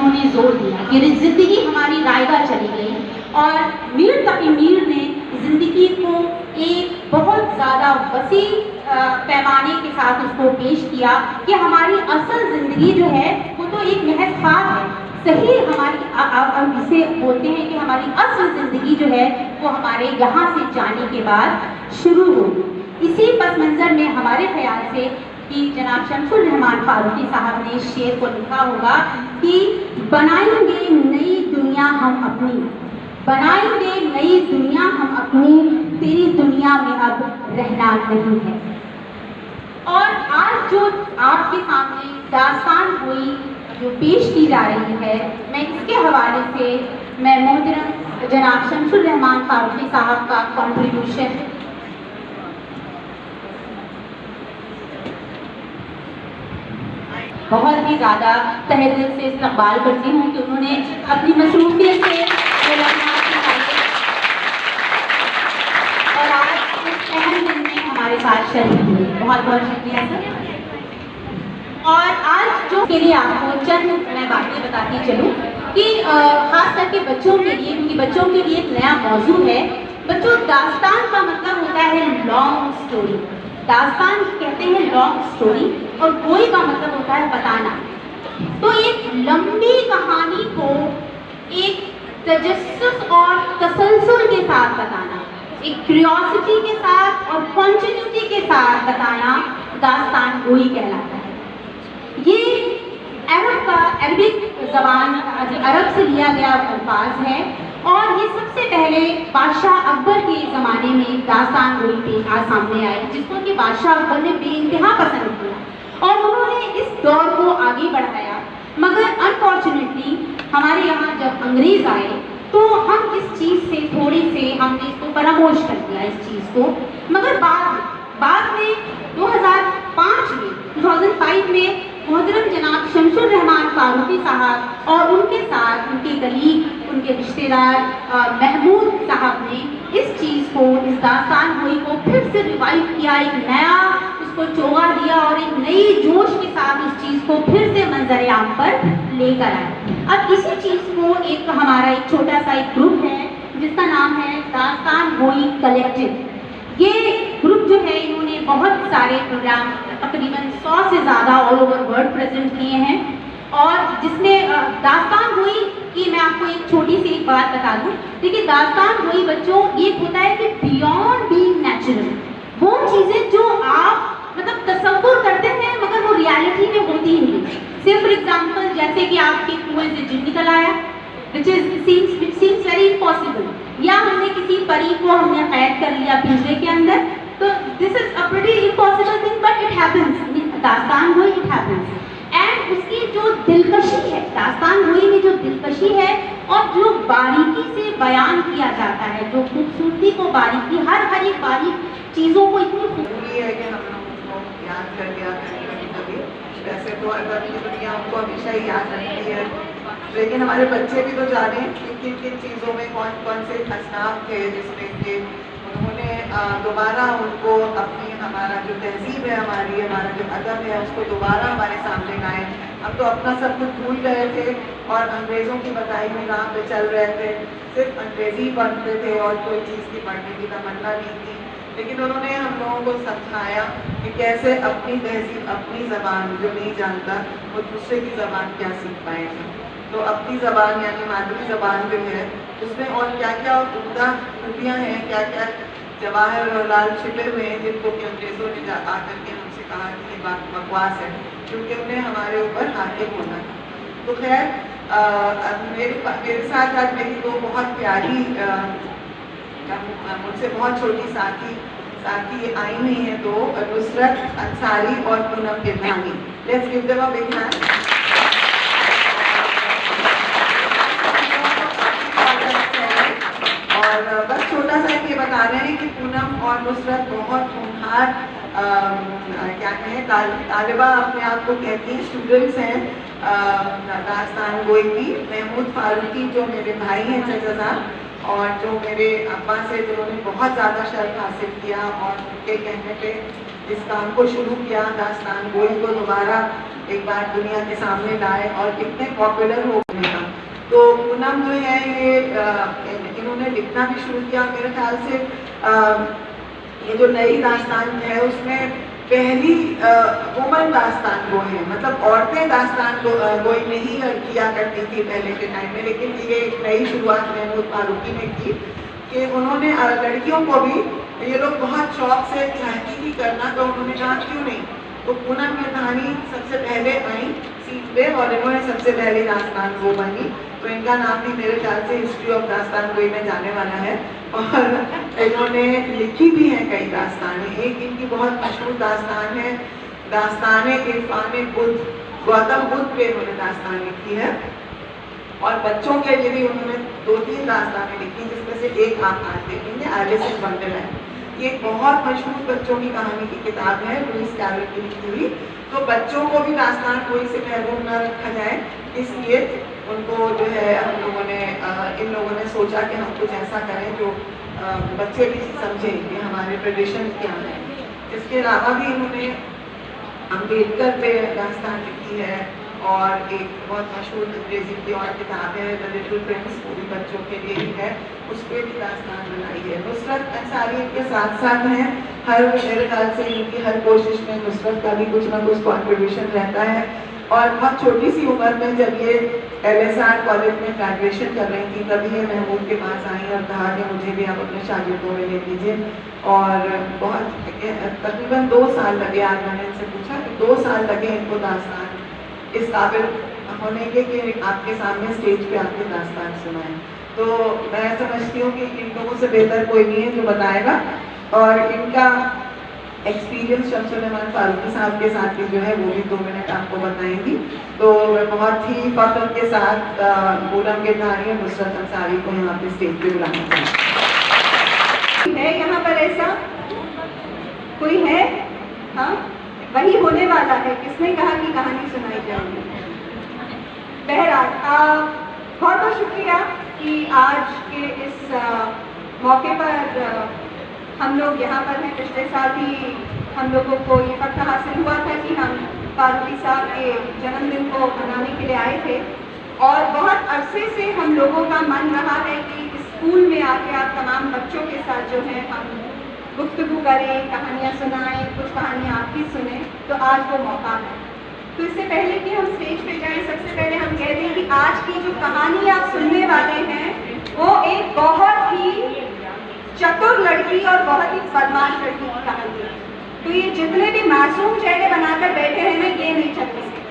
उन्होंने जोर दिया कि ज़िंदगी हमारी रायगा चली गई और मीर तकी मीर ने ज़िंदगी को एक बहुत ज़्यादा वसी पैमाने के साथ उसको पेश किया कि हमारी असल ज़िंदगी जो है वो तो एक महज ख्वाब है। सही हमारी अब इसे बोलते हैं कि हमारी असल ज़िंदगी जो है वो हमारे यहाँ से जाने के बाद शुरू होगी। इसी पस मंज़र में हमारे ख्याल से कि जनाब शमसुर रहमान फारूकी साहब ने इस शेर को लिखा होगा कि बनाएंगे नई दुनिया हम अपनी, बनाएंगे नई दुनिया हम अपनी, तेरी दुनिया में अब रहना नहीं है। और आज जो आपके सामने दास्तान गोई जो पेश की जा रही है, मैं इसके हवाले से मैं मोहतरम जनाब शमसुर रहमान फारूकी साहब का कंट्रीब्यूशन बहुत ही ज़्यादा तहे दिल से इस्तकबाल करती हूँ कि उन्होंने अपनी मसरूफियत से और आज इस अहम दिन में हमारे साथ शरीक हुए। बहुत बहुत शुक्रिया सर। और आज जो के लिए आपको चंद मैं बातें बताती चलूँ कि ख़ास करके बच्चों के लिए, क्योंकि बच्चों के लिए एक नया मौजू है। बच्चों, दास्तान का मतलब होता है लॉन्ग स्टोरी। दास्तान कहते हैं लॉन्ग स्टोरी और गोई का मतलब होता है बताना। तो एक लंबी कहानी को एक तजस्सुस और तसलसल के साथ बताना, एक क्यूरियोसिटी के साथ और कॉन्टिन्यूटी के साथ बताना दास्तान गोई कहलाता है। ये अरबिक ज़बान अरब से लिया गया अल्फाज है और ये सबसे पहले बादशाह अकबर के ज़माने में दास्तान गोई पे सामने आए, जिसको कि बादशाह अकबर ने बेइंतहा पसंद किया और उन्होंने इस दौर को आगे बढ़ाया। मगर अनफॉर्चुनेटली हमारे यहाँ जब अंग्रेज़ आए तो हम इस चीज़ से थोड़ी से हमने इसको फरामोश कर दिया इस चीज़ को। मगर बाद में 2005 में मोहतरम जनाब शमसुर रहमान फारूकी साहब और उनके साथ उनके कलीग, उनके रिश्तेदार महमूद साहब ने इस चीज़ को, इस दास्तान गोई को फिर से रिवाइव किया, एक नया उसको चोगा दिया और एक नई जोश के साथ उस चीज़ को फिर से मंजर आम पर लेकर आए। अब इसी चीज़ को एक हमारा एक छोटा सा एक ग्रुप है जिसका नाम है दास्तान गोई कलेक्टिव। ये ग्रुप जो है इन्होंने बहुत सारे प्रोग्राम तकरीबन 100 से ज़्यादा ऑल ओवर वर्ल्ड प्रेजेंट किए हैं और जिसमें दास्तान गोई की मैं आपको एक छोटी सी एक बात बता दूं। देखिए, दास्तान गोई बच्चों ये होता है कि बियॉन्ड बीइंग नेचुरल, वो चीज़ें जो आप मतलब तसव्वुर करते हैं मगर वो रियलिटी में होती ही नहीं। से फॉर एग्जाम्पल जैसे कि आपके कुएं से जिन निकल आया, विच सीम्स वेरी इम्पॉसिबल, या हमने किसी परी को हमने कैद कर लिया पिंजरे के अंदर, तो this is a pretty impossible thing but it happens. दास्तान गोई इट हैपेंस। एंड उसकी जो दिलकशी है, दास्तान गोई में जो दिलकशी है और जो बारीकी से बयान किया जाता है, जो खूबसूरती को बारीकी, हर एक बारीक चीज़ों को इतनी खूबसूरती है कि हम लोगों को याद कर लिया कभी। वैसे तो अगर की दुनिया हमको हमेशा ही याद रखती है, लेकिन हमारे बच्चे भी तो जाने कि किन किन चीज़ों में कौन कौन से असनाफ थे जिसमें कि उन्होंने दोबारा उनको अपनी, हमारा जो तहजीब है, हमारा जो अदब है उसको दोबारा हमारे सामने लाए। हम तो अपना सब कुछ भूल गए थे और अंग्रेज़ों की बताई हुई राह पे चल रहे थे, सिर्फ अंग्रेज़ी पढ़ते थे और कोई चीज़ की पढ़ने की तमन्ना नहीं थी। लेकिन उन्होंने हम लोगों को समझाया कि कैसे अपनी तहजीब, अपनी ज़बान जो नहीं जानता वो दूसरे की ज़बान क्या सीख पाएगा। तो अपनी ज़बान यानी मादरी ज़बान जो है उसमें और क्या क्या उम्दा खूबियाँ हैं, क्या क्या जवाहर और लाल छिपे हुए हैं जिनको कि अंग्रेज़ों ने आकर के हमसे कहा कि ये बात बकवास है, क्योंकि उन्हें हमारे ऊपर हाकिम होना था। तो खैर मेरे साथ आज मेरी दो बहुत प्यारी मुझसे बहुत छोटी साथी आई हुई हैं, दो, नुसरत अंसारी और Poonam Girdhani. Let's give them a big hand. और बस छोटा सा ये बता रहे हैं कि पूनम और नुसरत बहुत होनहार क्या कहें तालिबा अपने आप को कहती हैं, स्टूडेंट्स हैं दास्तान गोई की। महमूद फारूकी जो मेरे भाई हैं चाचा साहब, और जो मेरे अब्बा से जिन्होंने बहुत ज़्यादा शर्फ हासिल किया और उनके कहने पे इस काम को शुरू किया, दास्तान गोई को दोबारा एक बार दुनिया के सामने लाए और कितने पॉपुलर हो गए हैं। तो पूनम जो है ये इन्होंने लिखना भी शुरू किया। मेरे ख्याल से ये जो नई दास्तान है उसमें पहली वुमन दास्तान गो है, मतलब औरतें दास्तान गोई नहीं किया करती थी पहले के टाइम में, लेकिन ये एक नई शुरुआत महमूद फारूकी ने की कि उन्होंने लड़कियों को भी, ये लोग बहुत शौक से चाहती थी करना, तो उन्होंने कहा क्यों नहीं। तो पूनम मेधानी सबसे पहले आई सीट पे और इन्होंने सबसे पहले दास्तान गो बनी। तो इनका नाम भी मेरे ख्याल से हिस्ट्री ऑफ दास्तान गोई में जाने वाला है और इन्होंने लिखी भी है कई दास्तानें। एक इनकी बहुत मशहूर दास्तान है दास्ताने इरफान बुद्ध, गौतम बुद्ध पे इन्होंने दास्तान लिखी है। और बच्चों के लिए भी उन्होंने 2-3 दास्तानें लिखी, जिसमें से एक आप आज देखेंगे, एलिस इन वंडरलैंड। ये एक बहुत मशहूर बच्चों की कहानी की किताब है, लुइस कैरल की लिखी हुई। तो बच्चों को भी दास्तान कोई से महरूम न रखा जाए, इसलिए उनको जो है हम लोगों ने इन लोगों ने सोचा कि हम कुछ ऐसा करें जो बच्चे भी समझें कि हमारे ट्रेडिशन क्या है। इसके अलावा भी इन्होंने अम्बेडकर पे दास्तान लिखी है और एक बहुत मशहूर अंग्रेजी की और किताब है द लिटिल प्रिंस, वो भी बच्चों के लिए ही है, उस पर भी दास्तान बनाई है। नुसरत अंसारी इनके साथ साथ हैं, हर मेरे ख्याल से इनकी हर कोशिश में नुसरत का भी कुछ ना कुछ कॉन्ट्रीब्यूशन रहता है। और बहुत छोटी सी उम्र में जब ये LSR कॉलेज में ग्रेजुएशन कर रही थी, तभी ये महमूद के पास आई और कहा कि मुझे भी आप अपने शागिर्दों में ले लीजिए। और बहुत तकरीबन 2 साल लगे, आज मैंने इनसे पूछा कि 2 साल लगे इनको दास्तान इस काबिल होने के कि आपके सामने स्टेज पे आपकी दास्तान सुनाएं। तो मैं समझती हूँ कि इन लोगों से बेहतर कोई नहीं है जो बताएगा। और इनका एक्सपीरियंस शमसुर रहमान फारूकी साहब के साथ भी जो है वो भी 2 मिनट आपको बताएंगी। तो मैं बहुत ही फख्र के साथ पूनम मेधानी और नुसरत अंसारी को यहाँ पे स्टेज पे बुलाना चाहती हूँ। है यहाँ पर ऐसा कोई है? हाँ, वही होने वाला है। किसने कहा कि कहानी सुनाई जाएगी? बहरहाल बहुत बहुत शुक्रिया कि आज के इस मौके पर हम लोग यहाँ पर हैं। पिछले साल भी हम लोगों को ये फख्र हासिल हुआ था कि हम फारूकी साहब के जन्मदिन को मनाने के लिए आए थे और बहुत अरसे से हम लोगों का मन रहा है कि स्कूल में आके आप तमाम बच्चों के साथ जो है हम गुफ्तगू करें, कहानियाँ सुनाएं, कुछ कहानियाँ आप भी सुने। तो आज वो मौका है। तो इससे पहले कि हम स्टेज पे जाएं, सबसे पहले हम कह दें कि आज की जो कहानी आप सुनने वाले हैं वो एक बहुत ही चतुर लड़की और बहुत ही बदमाश लड़की की कहानी है। तो ये जितने भी मासूम चेहरे बनाकर बैठे हैं ना, ये नहीं चलेंगे।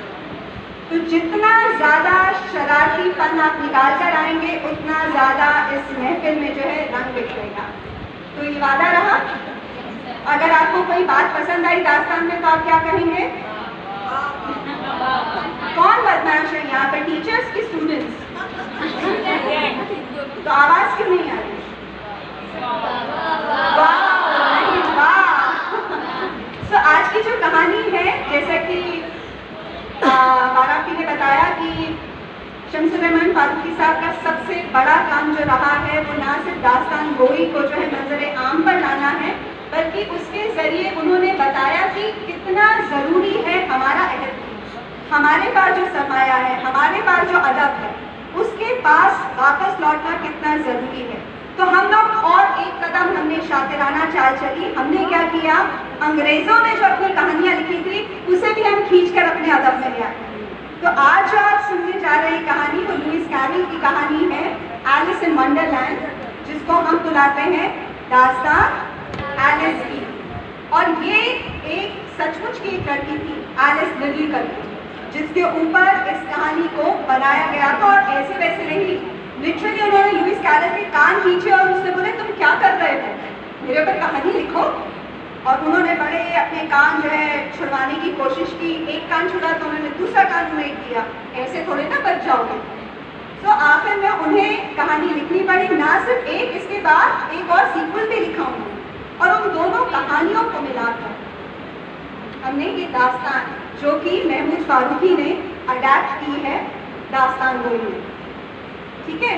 तो जितना ज़्यादा शरारतीपन आप निकाल कर आएंगे, उतना ज़्यादा इस महफिल में जो है रंग बिखरेगा। तो ये वादा रहा। अगर आपको कोई बात पसंद आई दास्तान में तो आप क्या कहेंगे? कौन बदमाश है यहाँ पर, टीचर्स की स्टूडेंट्स? तो आवाज़ क्यों नहीं आ रही? तो आज की जो कहानी है, जैसा कि बाराकी ने बताया कि शमसुर रहमान फारूकी साहब का सबसे बड़ा काम जो रहा है वो ना सिर्फ दास्तान गोई को जो है नजरे आम पर लाना है, बल्कि उसके जरिए उन्होंने बताया कि कितना ज़रूरी है हमारा अहद, हमारे पास जो सरमाया है, हमारे पास जो अदब है, उसके पास वापस लौटना कितना ज़रूरी है। तो हम लोग और एक कदम हमने शातिराना चाल चली। हमने क्या किया, अंग्रेज़ों ने जो अपनी कहानियाँ लिखी थी उसे भी हम खींचकर अपने अदब में ले आए। तो आज जो आप सुनने जा रहे हैं कहानी, वो लुइस कैरल की कहानी है, एलिस इन वंडरलैंड, जिसको हम बुलाते हैं दास्तान एलिस की। और ये एक सचमुच की एक लड़की थी, एलिस लिटिल करके, जिसके ऊपर इस कहानी को बनाया गया था। और ऐसे वैसे नहीं, लिटरली उन्होंने लुइस कैरल के कान खींचे और उससे बोले तुम क्या कर रहे हो, मेरे ऊपर कहानी लिखो। और उन्होंने बड़े अपने कान जो है छुड़वाने की कोशिश की। एक कान छुड़ा तो उन्होंने दूसरा कान उन्हें दिया, ऐसे थोड़े ना बच जाओगे। तो आखिर में उन्हें कहानी लिखनी पड़ी, ना सिर्फ एक, इसके बाद एक और सीक्वल भी लिखा उन्होंने। और उन दोनों कहानियों को मिलाकर हमने ये दास्तान, जो कि महमूद फारूकी ने अडैप्ट की है दास्तान गोई में, ठीक है।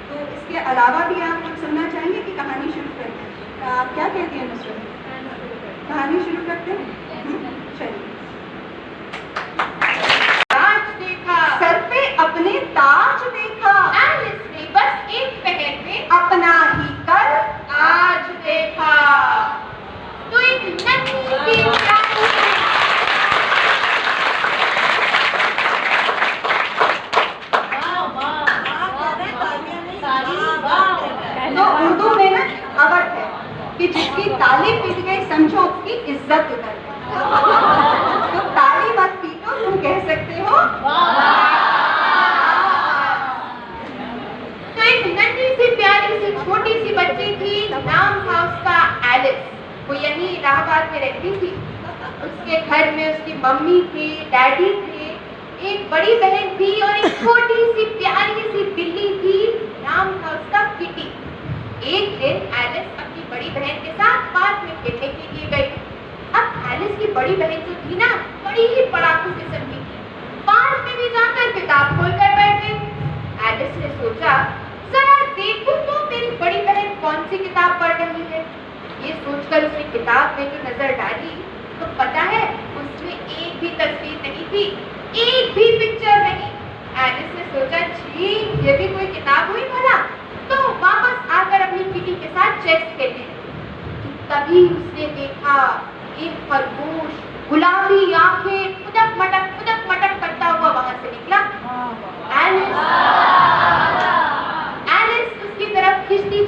तो इसके अलावा भी आप कुछ सुनना चाहेंगे कि कहानी शुरू करते हैं? आप क्या कहती हैं नुसरत? कहानी शुरू करते हैं? चलिए। आज देखा, एलिस ने बस एक पहर में अपना ही कल आज देखा। तो एक नन्ही सी प्यारी तो उर्दू में ना कहावत है कि जिसकी ताली पीट गई समझो उसकी इज्जत उतर गई। तो ताली मत पीटो, तुम कह सकते हो तो एक नन्ही सी प्यारी सी छोटी सी बच्ची थी, नाम था उसका एलिस। वो यहीं इलाहाबाद में रहती थी। उसके घर में उसकी मम्मी थी, डैडी थे, एक बड़ी बहन थी और एक छोटी सी प्यारी सी बिल्ली थी, नाम था उसका किटी। एक दिन एलिस अपनी बड़ी बहन के साथ पार्क में खेलने के लिए गई। अब एलिस की बड़ी बहन जो थी ना, बड़ी ही पढ़ाकू किस्म की थी। पार्क में भी जाकर किताब खोलकर बैठ गई। एलिस ने सोचा जरा देखूं तो मेरी बड़ी बहन कौन सी किताब पढ़ रही है। ये सोचकर उसने किताब में जो नजर डाली तो पता है उसमें एक भी तस्वीर नहीं थी, एक भी पिक्चर नहीं। एलिस ने सोचा छी ये भी कोई किताब हुई भला, तो वापस आकर अपनी किटी के साथ चेस खेलने लगी। तभी उसने देखा एक खरगोश गुलाबी आंखें पुदक मटक करता हुआ वहां से निकला। एलिस उसकी तरफ खिंचती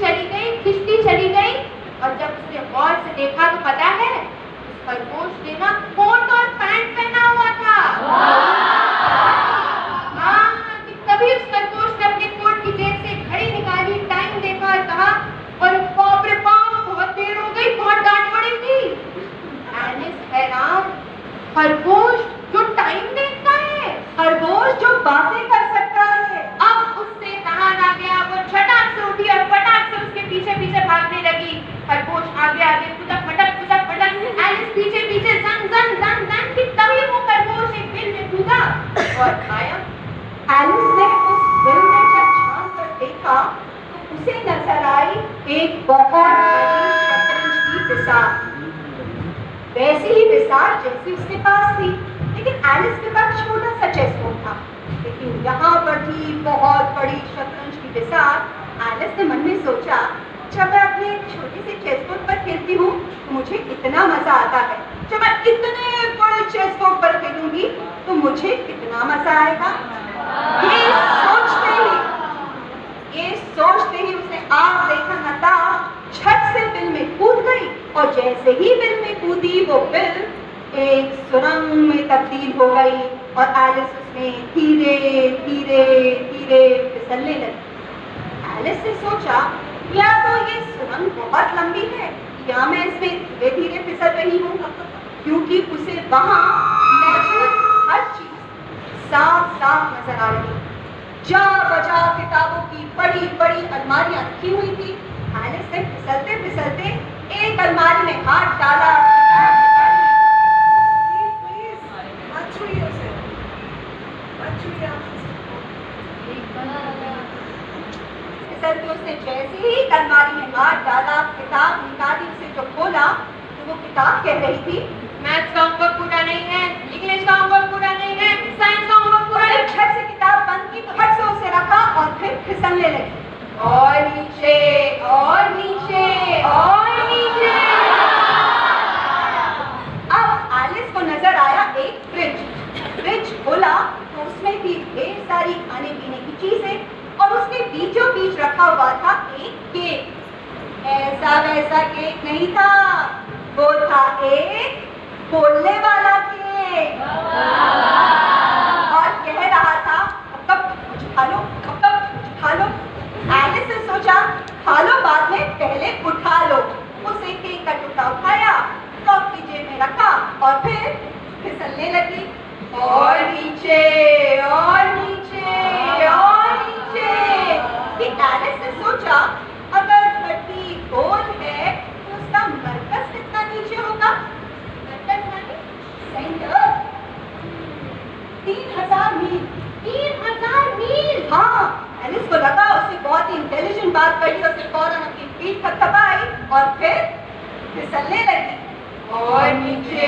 चली गई और जब उसने गौर से देखा तो पता है उस खरगोश ने ना कोट और पैंट पहना हुआ था। हाँ, तभी उस खरगोश ने अपने कोट की जेब से घड़ी निकाली, टाइम देखा और कहा और बाप रे बाप बहुत देर हो गई, बहुत डांट पड़ेगी। एलिस हैरान, खरगोश जो टाइम देखता है, खरगोश जो बातें कर सकता है। अब उससे कहां आ गया, वो झटाक से उठी और फटाक से उसके पीछे पीछे भागने लगी। खरगोश आगे आगे पुदक मटक एलिस पीछे पीछे जंग कि तभी वो खरगोश एक बिल में कूदा और खाया। एलिस ने उस बिल में जब झांक कर देखा तो उसे नजर आई एक बहुत बड़ी शतरंज की बिसात, वैसी ही बिसात जैसी उसके पास थी, लेकिन एलिस के पास छोटा सा चेस बोर्ड था। लेकिन यहाँ पर थी बहुत बड़ी शतरंज की बिसात। एलिस ने मन में सोचा जब मैं अपने छोटे से चेस बोर्ड पर खेलती हूँ तो मुझे इतना मजा आता है, जब मैं इतने बड़े चेस बोर्ड पर खेलूंगी तो मुझे कितना मजा आएगा। ये सोचते ही उसने आग देखा नता छत से बिल में कूद गई और जैसे ही बिल में कूदी वो बिल एक सुरंग में तब्दील हो गई और एलिस उसमें धीरे धीरे धीरे फिसलने लगी। एलिस ने सोचा या तो ये सुरंग बहुत लंबी है या मैं इसमें धीरे धीरे फिसल रही हूँ, क्योंकि उसे वहां मौजूद हर चीज साफ साफ नजर आ रही। जा बजा किताबों की बड़ी बड़ी अलमारियां रखी हुई थी। एलिस ने फिसलते फिसलते एक अलमारी में हाथ डाला, फिसलते उसने जैसे ही अलमारी में हाथ डाला, किताब निकाली, उसे जो खोला तो वो किताब कह रही थी मैथ्स का होमवर्क पूरा नहीं है, इंग्लिश का होमवर्क पूरा नहीं है, साइंस का होमवर्क पूरा नहीं है। झट से किताब बंद की, फट से उसे रखा और फिर फिसलने लगी और नीचे और नीचे और नीचे। अब एलिस को नजर आया एक फ्रिज खोला तो उसमें थी ढेर सारी खाने पीने की चीजें और उसके बीचों बीच रखा हुआ था एक केक। ऐसा वैसा केक नहीं था, वो था एक बोलने वाला केक और कह रहा था कब कुछ खा लो, कब कुछ खा लो। एलिस ने सोचा खा लो बाद में, पहले उठा लो। उसे केक का टुकड़ा उठाया, टॉप की जेब में रखा और फिर फिसलने लगी और नीचे और नीचे और नीचे। एलिस ने सोचा अगर धरती गोल है तो उसका मरकज कितना नीचे होगा। मरकज माने सेंटर। 3000 मील। 3000 मील। हाँ, एलिस को लगा उससे बहुत ही इंटेलिजेंट बात कही। उसने फौरन अपनी पीठ थपथपाई और फिर फिसलने लगी और नीचे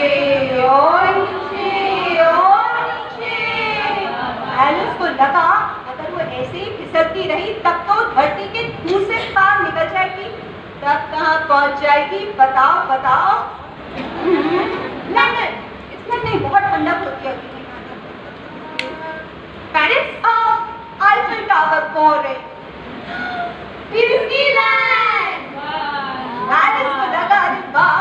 और नीचे और नीचे। एलिस को लगा अगर वो ऐसे चलती रही तब तो धरती के दूसरे पार निकल जाएगी। तब कहाँ पहुंच जाएगी बताओ बताओ। लंदन, इसमें नहीं, बहुत ठंडक होती है। पेरिस, आईफिल टावर बोल रहे, डिज्नीलैंड। पेरिस को लगा अरे वाह,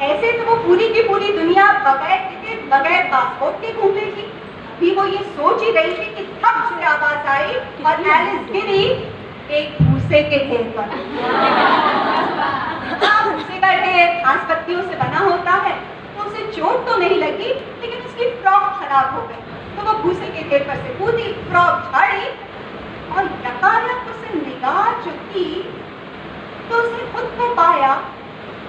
ऐसे तो वो पूरी की पूरी दुनिया बगैर टिकट बगैर पासपोर्ट के घूम लेगी। भी वो ये सोच ही रही थी कि तब से आवाज आई और एलिस गिरी एक भूसे के ढेर पर। भूसे का ढेर घास पत्तियों से बना होता है, तो उसे चोट तो नहीं लगी, लेकिन उसकी फ्रॉक खराब हो गई। तो वो भूसे के ढेर पर से कूदी, फ्रॉक झाड़ी और यकायक उसे निगाह चुकी तो उसे खुद को पाया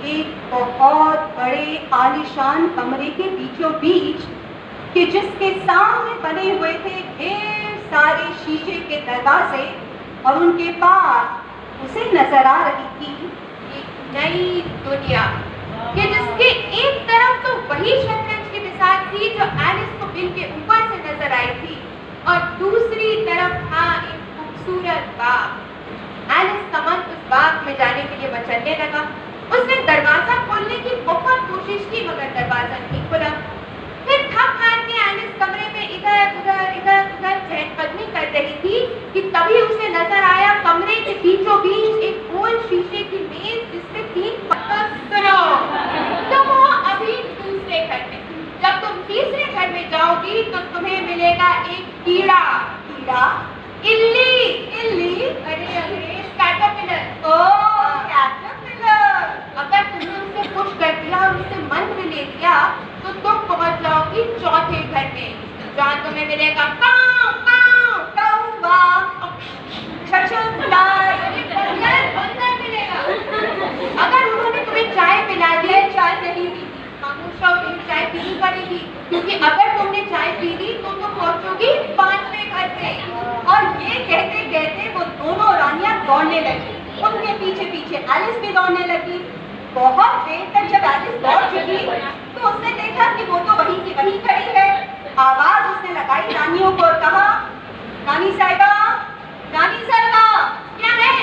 एक बहुत बड़े आलीशान कमरे के बीचों बीच, कि जिसके सामने बने हुए थे ढेर सारे शीशे के दरवाजे और उनके पार उसे नजर आ रही थी एक नई दुनिया, कि जिसके एक तरफ तो वही शतरंज की मिसाल थी जो एलिस को बिल के ऊपर से नजर आई थी, और दूसरी तरफ था एक खूबसूरत बाग। एलिस का मन उस बाग में जाने के लिए मचलने लगा। उसने दरवाजा खोलने की बहुत कोशिश की, मगर दरवाजा नहीं खुला। फिर थक हार के एलिस कमरे में इधर उधर चहलकदमी कर रही थी कि तभी उसे नजर आया कमरे के बीचों बीच एक गोल शीशे की मेज, जिससे 3 पत्थर। सुनो, तुम हो अभी दूसरे घर में। जब तुम तीसरे घर में जाओगी तो तुम्हें मिलेगा एक कीड़ा। कीड़ा? इल्ली। अरे कैटरपिलर। कैटरपिलर। अगर तुमने उसे खुश कर दिया और उससे मन में ले लिया तो तुम पहुंच जाओगी चौथे घर में, जहाँ तुम्हें मिलेगा काऊ काऊ कौवा। बंदर मिलेगा। अगर उन्होंने तुम्हें चाय पिला दी, चाय नहीं पी, खामोश रहो, तुम्हें चाय पीनी पड़ेगी, क्योंकि अगर तुमने चाय पी ली तो तुम पहुंचोगी 5वें घर पे। और ये कहते कहते वो दोनों रानियां दौड़ने लगी। उनके पीछे पीछे एलिस भी दौड़ने लगी। बहुत देर तक जब एलिस दौड़ चुकी तो उसने देखा कि वो तो वहीं की वहीं खड़ी है। आवाज उसने लगाई रानियों को और कहा, रानी साहिबा, क्या है?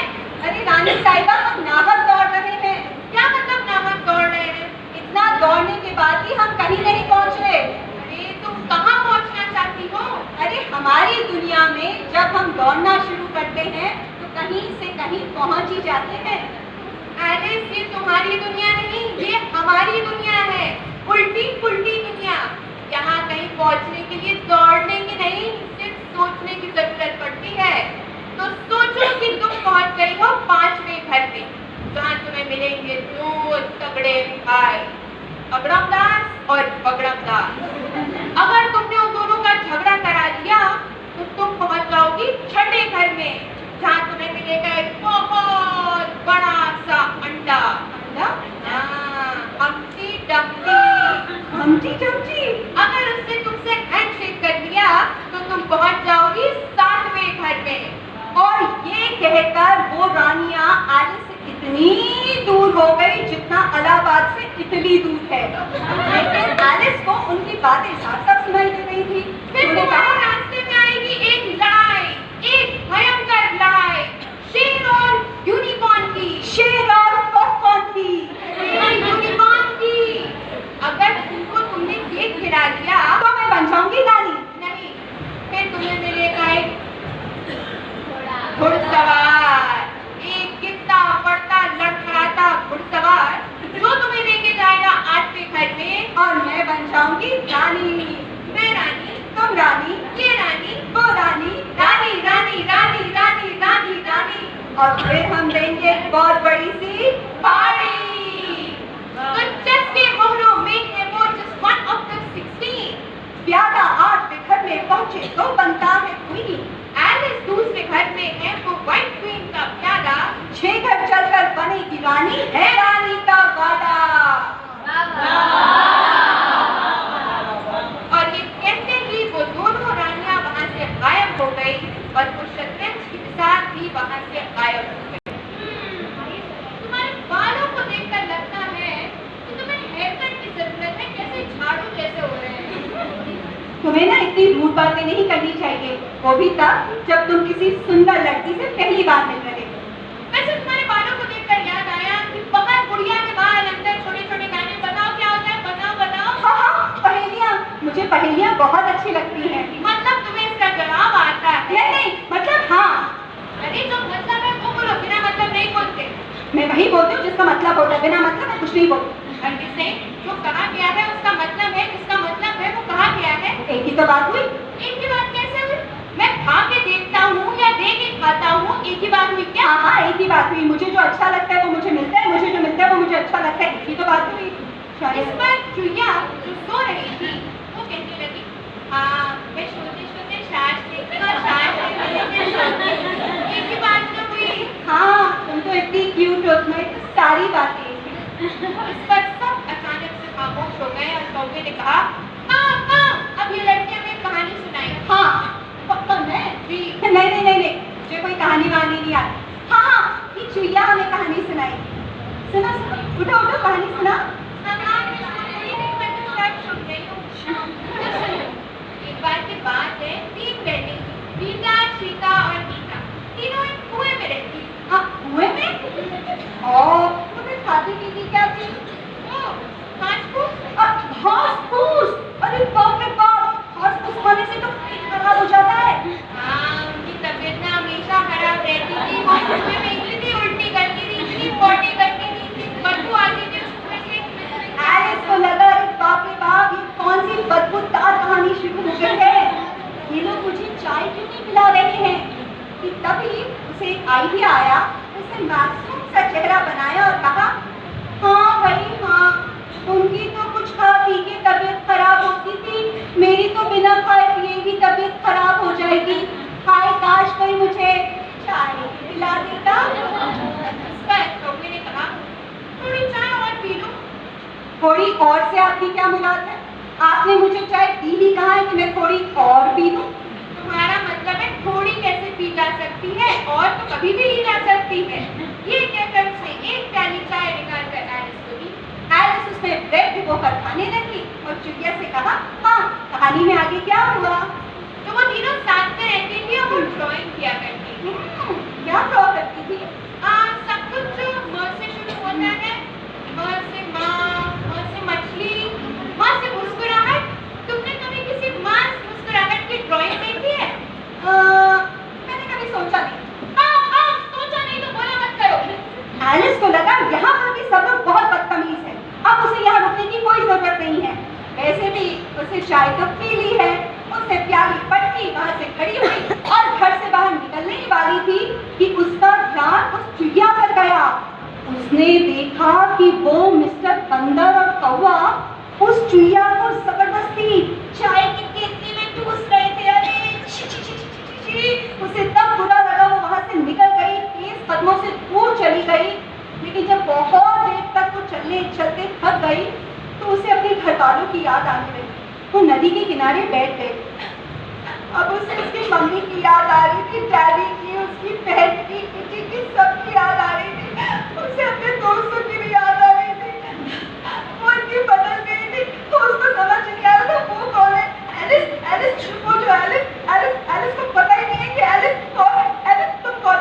अरे रानी साहिबा, हम नाहक दौड़ रहे हैं। क्या मतलब नाहक दौड़ रहे हैं? इतना दौड़ने के बाद भी हम कहीं नहीं पहुंच रहे। अरे तुम कहाँ पहुँचना चाहती हो? अरे हमारी दुनिया में जब हम दौड़ना शुरू करते हैं तो कहीं से कहीं पहुंच ही जाते हैं। एलिस, ये तुम्हारी दुनिया नहीं, ये हमारी दुनिया है। उल्टी पुल्टी दुनिया। यहाँ कहीं पहुँचने के लिए दौड़ने की नहीं, सिर्फ सोचने की जरूरत पड़ती है। तो सोचो कि तुम पहुँच गई हो 5वें घर पे, जहाँ तुम्हें मिलेंगे 2 तगड़े भाई, अगड़मदास और बगड़मदास। अगर तुमने उन दोनों का झगड़ा करा दिया तो तुम पहुँच जाओगी 6ठे घर में, जहाँ तुम्हें मिलेगा एक बहुत बड़ा सा अंडा। हमटी डमटी। अगर उसने तुमसे हैंडशेक कर लिया तो तुम पहुंच जाओगी 7वें घर में। और ये कहकर वो रानियां एलिस से इतनी दूर हो गई जितना इलाहाबाद से इटली दूर है। लेकिन एलिस को उनकी बातें साफ सुनाई दे रही थी। फिर उन्होंने तुम्हारे कहा, रास्ते में आएगी एक लड़ाई, एक भयंकर लड़ाई, शेर और यूनिकॉर्न की। शेर और पॉपकॉर्न की। यूनिकॉर्न की। अगर तुमने केक खिला दिया तो मैं बन जाऊंगी रानी। नहीं, फिर तुम्हें मिलेगा एक घुड़सवार, एक गिरता पड़ता लड़खड़ाता घुड़सवार, जो तुम्हें लेके जाएगा 8वें घर में। और मैं बन जाऊंगी रानी। मैं रानी, तुम रानी, ये रानी, वो रानी, रानी रानी रानी रानी रानी रानी। और फिर हम देंगे एक बहुत बड़ी सी पार्टी। तो चस्के मोहरों में है वो just one of the 16। प्यादा 8वें घर में पहुंचे तो बनता है क्वीन। एलिस दूसरे घर में है वो व्हाइट क्वीन का प्यादा। 6 घर चलकर बनेगी रानी, है रानी का वादा। और ये कहते ही वो दोनों रानियां वहां से गायब हो गई और वो शतरंज की मिसाल भी वहां से गायब हो गई। तुम्हारे बालों को देखकर लगता है कि तुम्हें हेयरकट की जरूरत है, कैसे झाड़ू जैसे हो रहे हैं। तुम्हें ना इतनी रूड बातें नहीं करनी चाहिए, वो भी तब जब तुम किसी सुंदर लड़की से पहली बार मिल रहे थे। वैसे तुम्हारे बालों को देखकर याद आया कि बहुत गुड़िया के बाल अंदर छोटे छोटे दाने, बताओ क्या होता है, बताओ बताओ। हाँ हाँ, पहेलियाँ, मुझे पहेलियाँ बहुत अच्छी लगती हैं। मतलब तुम्हें इसका जवाब आता है? नहीं नहीं, मतलब हाँ। अरे जो मतलब है वो बोलो, बिना मतलब नहीं बोलते। मैं वही बोलती हूँ जिसका मतलब होता है, बिना मतलब मैं कुछ नहीं बोलती। हरगिज़ नहीं, जो कहा गया है उसका मतलब है, जिसका मतलब है वो कहा गया है। एक ही तो बात हुई। एक ही बात कैसे हुई? मैं खा के देखता हूँ या दे के खाता हूँ, एक ही बात हुई क्या? हाँ हाँ, एक ही बात हुई। मुझे जो अच्छा लगता है वो मुझे मिलता है, मुझे जो मिलता है वो मुझे अच्छा लगता है, एक ही तो बात हुई। इस पर चुईया जो सो रही थी वो कहने लगी, हाँ मैं सोते सोते सांस लेती और सांस लेते सोती, एक ही बात तो हुई। हाँ, तुम तो इतनी क्यूट हो, तुम्हारी तो सारी बातें। इस पर सब अचानक से खामोश हो गए और कौवे ने कहा, हाँ अब ये लड़की हमें कहानी सुनाई। हाँ, पक्का मैं? जी। नहीं नहीं नहीं नहीं, मुझे कोई कहानी वहानी नहीं आती। हाँ हाँ, ये चुईया हमें कहानी सुनाई। सुना सुना, उठो उठो, कहानी सुना। एक बार की बात है, 3 बहनें थी, रीता, सीता और नीता। तीनों एक कुएं में रहती थी। हाँ, कुएं में? और तुम्हें खाती पीती क्या थी? घास फूस। अरे बाप रे बाप, घास फूस खाने से तो पेट खराब हो जाता है। उनकी तबीयत ना हमेशा खराब रहती थी, वो कुएं में इतनी उल्टी करती थी, इतनी पॉटी करती थी, बदबू आती थी उस कुएं से। एलिस को लगा, अरे बाप रे बाप, ये कौन सी बदबूदार कहानी शुरू हो गई है। ये लोग मुझे चाय क्यों नहीं पिला रहे हैं? कि तभी उसे एक आइडिया आया। उसने मासूम सा चेहरा बनाया और कहा, हाँ भाई हाँ, उनकी तो कुछ खा पी के तबीयत खराब होती थी, मेरी तो बिना खाए पिए ही तबीयत खराब हो जाएगी। हाय काश कोई मुझे चाय पिला देता। कौवे ने कहा, थोड़ी चाय और पी लो। थोड़ी और से आपकी क्या मुराद है? आपने मुझे चाय पी ही कहा है कि मैं थोड़ी और पी लूं? तुम्हारा मतलब है थोड़ी कैसे पी जा सकती है, और तो कभी भी ली जा सकती है। ये कहकर उसने एक प्याली चाय निकाल कर एलिस को दी। एलिस उसमें ब्रेड भिगोकर खाने लगी और चुईया से कहा, हाँ कहानी में आगे क्या हुआ? तो वो तीनों साथ में रहती थी और वो ड्राइंग किया करती थी। क्या ड्रॉ करती थी? सब कुछ म से शुरू होता है, म से माँ, म से मछली, माँ से मुस्कुराहट। तुमने कभी किसी माँ से मुस्कुराहट की ड्राइंग देखी है? मैंने कभी सोचा नहीं। सोचा नहीं तो बोला मत करो। एलिस को लगा यहाँ पर भी सब लोग बहुत बदतमीज हैं, अब उसे यहाँ रुकने की कोई जरूरत नहीं है। वैसे भी उसे चाय तो पी ली है। उसने प्याली पटकी, वहां से खड़ी हुई और घर से बाहर निकलने ही वाली थी कि उसका ध्यान उस चुईया पर गया। उसने देखा कि वो मिस्टर बंदर और कौवा उस चुईया को जबरदस्ती चाय की केतली में ठूस रहे थे। अरे छी छी छी छी छी, उसे तब बुरा लगा, वो वहां से निकल गई, तेज कदमों से दूर चली गई। लेकिन जब बहुत देर तक वो चलने चलते थक गई तो उसे अपने घर वालों की याद आने लगी। वो नदी के किनारे बैठ गई। अब उसे उसकी मम्मी की याद आ रही थी, डैडी की, उसकी बहन की, किटी की, सबकी याद आ रही थी। उसे अपने दोस्तों की भी याद आ रही थी। वो इतनी बदल गई थी तो उसको समझ नहीं आ रहा था वो कौन है। एलिस एलिस, वो जो एलिस को पता ही नहीं है कि एलिस कौन है। एलिस तुम कौन?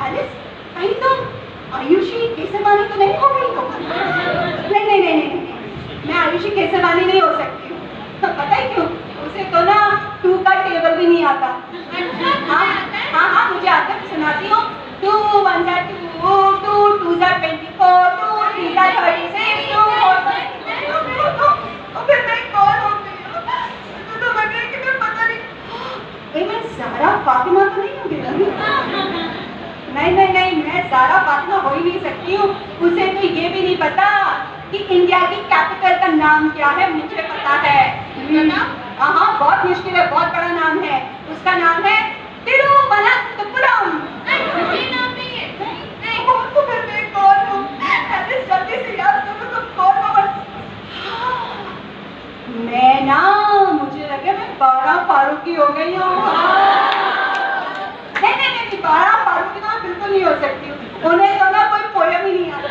एलिस कहीं तुम आयुषी केसरवानी तो नहीं हो गई हो? नहीं नहीं नहीं नहीं, मैं आयुषी केसरवानी नहीं हो सकती हूँ। पता है क्यों? उसे तो ना 2 का टेबल भी नहीं आता। हाँ हाँ हाँ, मुझे आता है, सुनाती हूँ। 2 1 जा 2, 2 2 जा 24, 2 3 जा 36, 2 4 तो फिर मैं कौन हो गई? मुझे तो लग रहा है कि मैं पता नहीं, मैं ज़ारा फातिमा तो नहीं हो गई? नहीं नहीं नहीं, मैं ज़ारा फातिमा हो ही नहीं सकती हूँ। उसे तो ये भी नहीं पता कि इंडिया की कैपिटल का नाम क्या है। मुझे पता है। हाँ हाँ, बहुत मुश्किल है, बहुत बड़ा नाम है। उसका नाम है तिरुवनंतपुरम। तो फिर मैं कौन हूँ? एलिस जल्दी से याद करो तुम कौन हो? मैं ना, मुझे लगे मैं 12 फारूकी हो गई हूँ। नहीं नहीं नहीं, 12 फारूकी तो मैं बिल्कुल नहीं हो सकती हूँ। उन्हें तो ना कोई पोयम ही नहीं आता।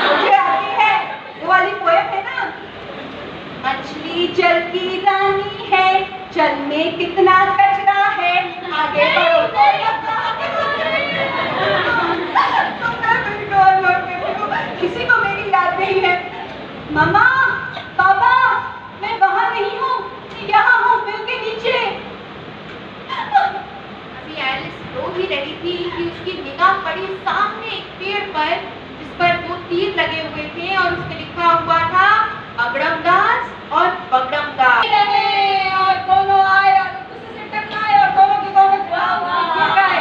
मुझे आती है वो वाली पोयम है ना, मछली जल की रानी है, जल में कितना कचरा है, आगे बढ़ो तो पड़ी सामने एक पेड़ पर, जिस पर 2 तीर लगे हुए थे और उस पे लिखा हुआ था अगड़मदास और बगड़मदास। और दोनों आए और दूसरे से टकराए और दोनों की दोनों गिर गए।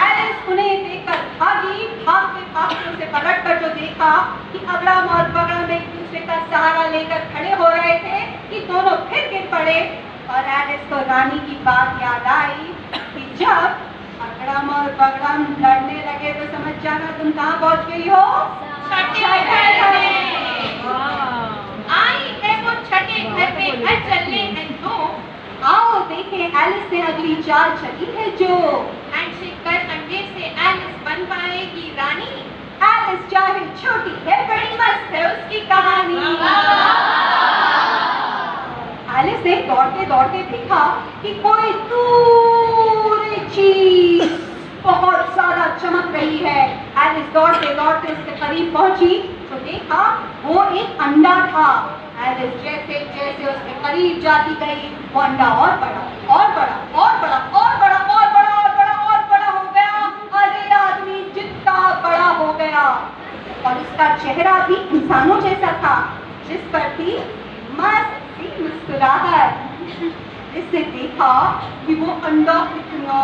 एलिस उन्हें देखकर भागी, भागते भागते उसे पलट कर जो देखा कि अगड़म और बगड़म एक दूसरे का सहारा लेकर खड़े हो रहे थे कि दोनों फिर गिर पड़े। और एलिस को रानी की बात याद आई कि जब अगड़म और बगड़म लड़ने लगे तो समझ जाना तुम कहाँ पहुँच गई हो। आई है वो छठे घर पे घर चलने हैं दो। आओ देखें एलिस ने अगली चाल चली है जो। हैंडशेक कर अंडे से एलिस बन पाएगी रानी। एलिस चाहे छोटी है बड़ी मस्त है उसकी कहानी। एलिस ने दौड़ते दौड़ते देखा कि कोई दूर एक चीज बहुत ज्यादा चमक रही है। एलिस दौड़ते दौड़ते उसके करीब पहुंची तो देखा वो एक अंडा था। एलिस जैसे जैसे उसके करीब जाती गई वो अंडा और बड़ा और बड़ा और बड़ा और बड़ा और बड़ा और बड़ा और बड़ा हो गया। अरे आदमी जितना बड़ा हो गया और उसका चेहरा भी इंसानों जैसा था, जिस पर थी मस्त सी मुस्कुराहट। इसने देखा कि वो अंडा इतना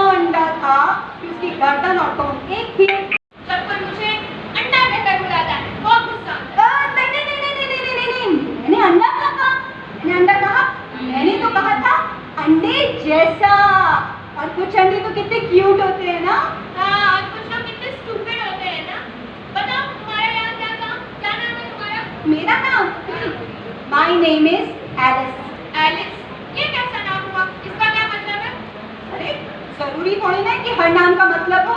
अंडा था कि उसकी गर्दन और टोन एक थी। जब कोई मुझे अंडा कहकर बुलाता है बहुत गुस्सा आता है। नहीं, मैंने अंडा कहा, मैंने अंडा कहा, मैंने तो कहा था अंडे जैसा। और कुछ अंडे तो कितने क्यूट होते हैं ना। हाँ, और कुछ लोग कितने स्टूपिड होते हैं ना। बताओ तुम्हारा यहाँ क्या नाम है तुम्हारा? मेरा नाम my name is Alice. Alice, ये कैसा नाम हुआ? इसका क्या मतलब है? अरे जरूरी थोड़ी ना कि हर नाम का मतलब हो।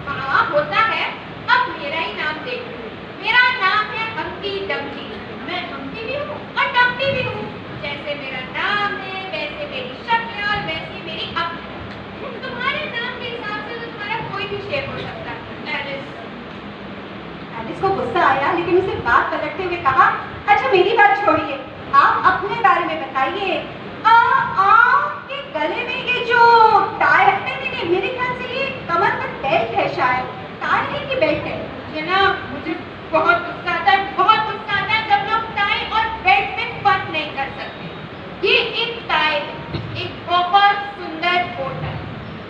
हाँ होता है। अब मेरा ही नाम देख लो। मेरा नाम है हम्टी डम्टी। मैं हम्टी भी हूँ और डम्टी भी हूँ। जैसे मेरा नाम है वैसे मेरी शक्ल है और वैसे मेरी अक्ल। तुम्हारे नाम के हिसाब से तो तुम्हारा कोई भी शेप हो सकता है। एलिस। एलिस को गुस्सा आया लेकिन उसे बात पलटते हुए कहा, अच्छा मेरी बात छोड़िए, आप अपने बारे में बताइए। आपके गले में ये जो टाई है, नहीं, मेरे ख्याल से ये कमर का बेल्ट है शायद। टाई है कि बेल्ट है? ये ना मुझे बहुत गुस्सा आता है, बहुत गुस्सा आता है जब लोग टाई और बेल्ट में फर्क नहीं कर सकते। ये एक टाई है, एक बहुत सुंदर कोट है।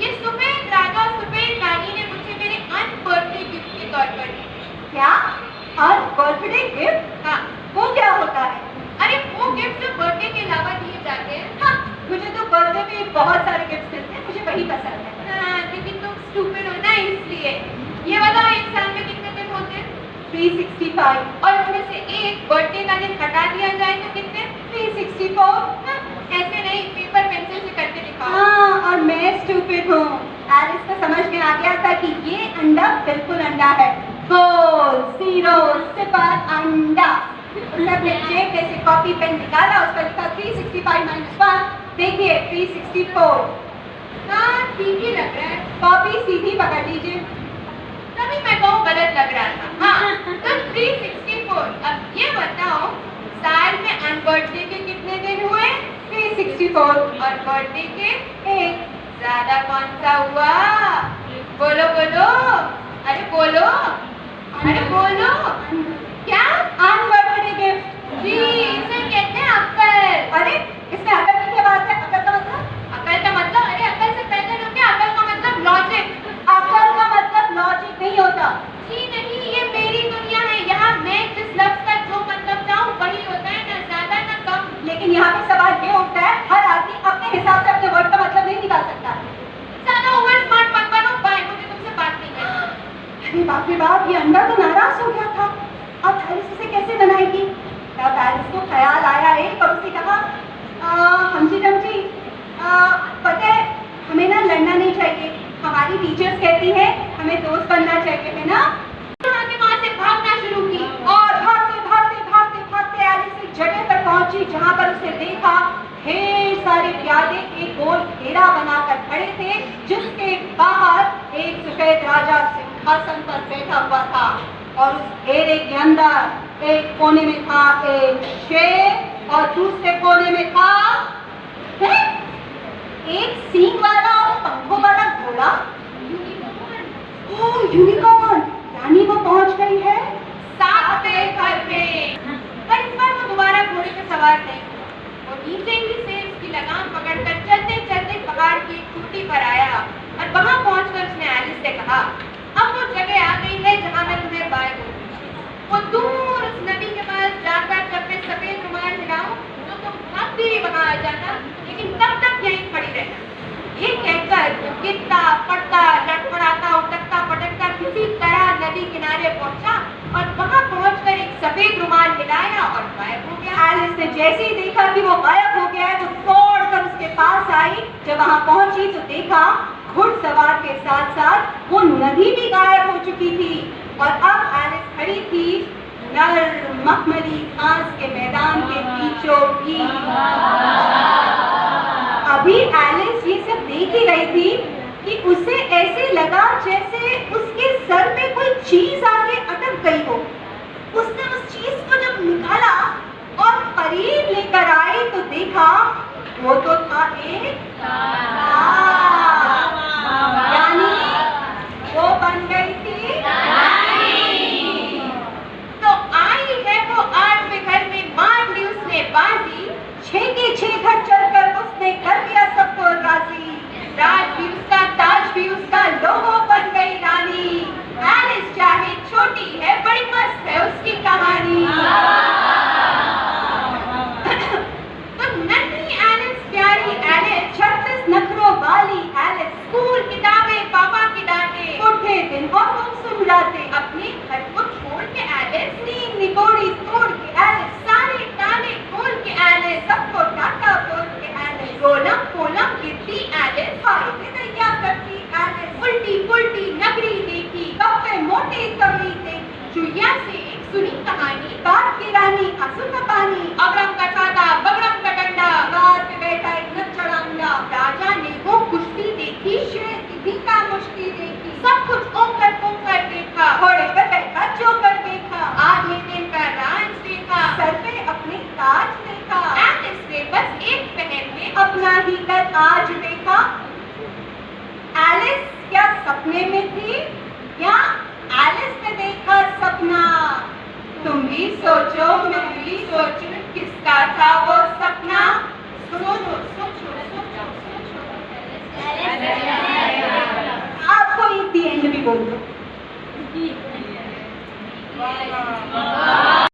ये सफेद राजा और सफेद रानी ने मुझे मेरे अनबर्थडे गिफ्ट के तौर पर दी। क्या बर्थडे गिफ्ट? हाँ, वो क्या होता है? अरे वो गिफ्ट जो बर्थडे के अलावा दिए जाते हैं। हाँ, मुझे तो बर्थडे पे बहुत सारे गिफ्ट मिलते हैं, मुझे वही पसंद है। हाँ, लेकिन तुम स्टूपिड हो ना इसलिए। ये बताओ एक साल में कितने दिन होते हैं? 365। और उसमें से एक बर्थडे का दिन हटा दिया जाए तो कितने? 364। हाँ, ऐसे नहीं, पेपर पेंसिल से करके दिखाओ। हाँ, और मैं स्टूपिड हूँ। एलिस को समझ में आ गया था कि ये अंडा बिल्कुल अंडा है। गोल, जीरो, सिफर, अंडा। उसने अपने जेब में से कॉपी पेन निकाला, उस पर लिखा 365 - 1। देखिए 364। हाँ, ठीक ही लग रहा है। कॉपी सीधी पकड़ लीजिए। तभी मैं कहूँ गलत लग रहा था। हाँ, तो 364। अब ये बताओ साल में अनबर्थडे के कितने दिन हुए? 364। और बर्थडे के एक। ज्यादा कौन सा हुआ? बोलो बोलो, अरे बोलो, अरे बोलो। क्या? अनबर्थडे गिफ्ट। जी, इसे कहते हैं अक्ल। अरे इसमें अकल की क्या बात है? अकल का मतलब? अकल का मतलब, अरे अकल से पहले लोग क्या? अकल का मतलब लॉजिक। अकल का मतलब लॉजिक नहीं होता। जी नहीं, ये मेरी दुनिया है। यहाँ मैं जिस लफ्ज का जो मतलब चाहूँ वही होता है, ना ज्यादा ना कम। लेकिन यहाँ पे सवाल ये उठता है, हर आदमी अपने हिसाब से अपने वर्ड का मतलब नहीं निकाल सकता। ज्यादा ओवर स्मार्ट मत बनो। बाय, मुझे तुमसे बात नहीं करनी। अरे बाप रे बाप, ये अंडा तो नाराज हो गया था। अब एलिस इसे कैसे बनाएगी? तब एलिस को ख्याल आया एक और उसे कहा, हम्टी डम्टी, पता है हमें ना लड़ना नहीं चाहिए। हमारी टीचर्स कहती हैं हमें दोस्त बनना चाहिए, है ना? वहाँ से भागना शुरू की। और भागते भागते भागते भागते एलिस एक जगह पर पहुंची जहां पर उसने देखा ढेर सारे प्यादे एक गोल घेरा बनाकर खड़े थे, जिसके बाहर एक सफेद राजा सिंहासन पर बैठा हुआ था। और उस घेरे के अंदर एक कोने में था एक शेर और दूसरे कोने में था एक सींग वाला और पंखों वाला घोड़ा। ओह यूनिकॉर्न, रानी वो पहुंच गई है 7वें घर में। पर इस बार वो दोबारा घोड़े पे सवार नहीं हुआ। वो नीचे ही से उसकी लगाम पकड़कर चलते चलते पहाड़ की एक चोटी पर आया और वहां पहुंचकर उसने एलिस से कहा, अब वो जगह आ गई है जहां मैं तुम्हें बाय करूंगी। वो दूर उस नदी के पास जाकर जब मैं सफेद रुमाल हिलाऊं तो तुम कभी भी वहां आ जाना, लेकिन तब तक यहीं खड़ी रहना। ये कहकर वो गिरता पड़ता लड़खड़ाता उटकता पटकता किसी तरह नदी किनारे पहुंचा और वहां पहुंचकर एक सफेद रुमाल हिलाया और गायब हो गया। एलिस ने जैसे ही देखा कि वो गायब हो गया है तो दौड़कर उसके पास आई। जब वहां पहुंची तो देखा घुड़सवार के साथ साथ वो नदी भी गायब हो चुकी थी और अब एलिस खड़ी थी नर मखमली घास के मैदान के बीचों बीच। अभी एलिस ये सब देख ही रही थी कि उसे ऐसे लगा जैसे उसके सर पे कोई चीज आके अटक गई हो। उसने उस चीज को जब निकाला और करीब लेकर आई तो देखा वो तो था एक ताज। यानी वो बन गई थी तो आई है वो 8वें घर में, मान ली उसने बाजी। 6 के 6 घर चलकर उसने कर दिया सबको राजी। राज भी उसका, ताज भी उसका, लोगों बन गई रानी। एलिस चाहे छोटी है, बड़ी मस्त है उसकी कहानी। तो नन्ही एलिस, प्यारी एलिस, 36 नखरों वाली एलिस, स्कूल किताबें पापा की डांटे, उठे दिन और तुम सुलझाते। अपने घर को छोड़ के एलिस, नींद निगोड़ी तोड़ के एलिस, सारे ताले खोल के एलिस, सबको टाटा बोल के एलिस, रोलम पोलम गिरती एलिस, फायदे दैया करती एलिस, उल्टी पुल्टी नगरी देखी, कप्पे मोटी तगड़ी देखी, चुईया से एक सुनी कहानी, बात की रानी आंसू का पानी, अगरम का छाता बगरम का डंडा, गार पे बैठा एक नच्चड़ अंडा, राजा ने वो कुश्ती देखी, शेर की भीका मुश्ती देखी, सब कुछ ओंकर पोंकर देखा, घोड़े पे बैठा चोकर देखा, आधे दिन का राज देखा, सर पे अपने ताज देखा, एलिस ने बस एक पहर में अपना ही कद आज देखा। एलिस क्या सपने में थी या एलिस ने देखा सपना? तुम भी सोचो, मैं भी सोचूं, किसका था वो सपना? सोचो सोचो सोचो आपको एक दी एंड भी बोल दो।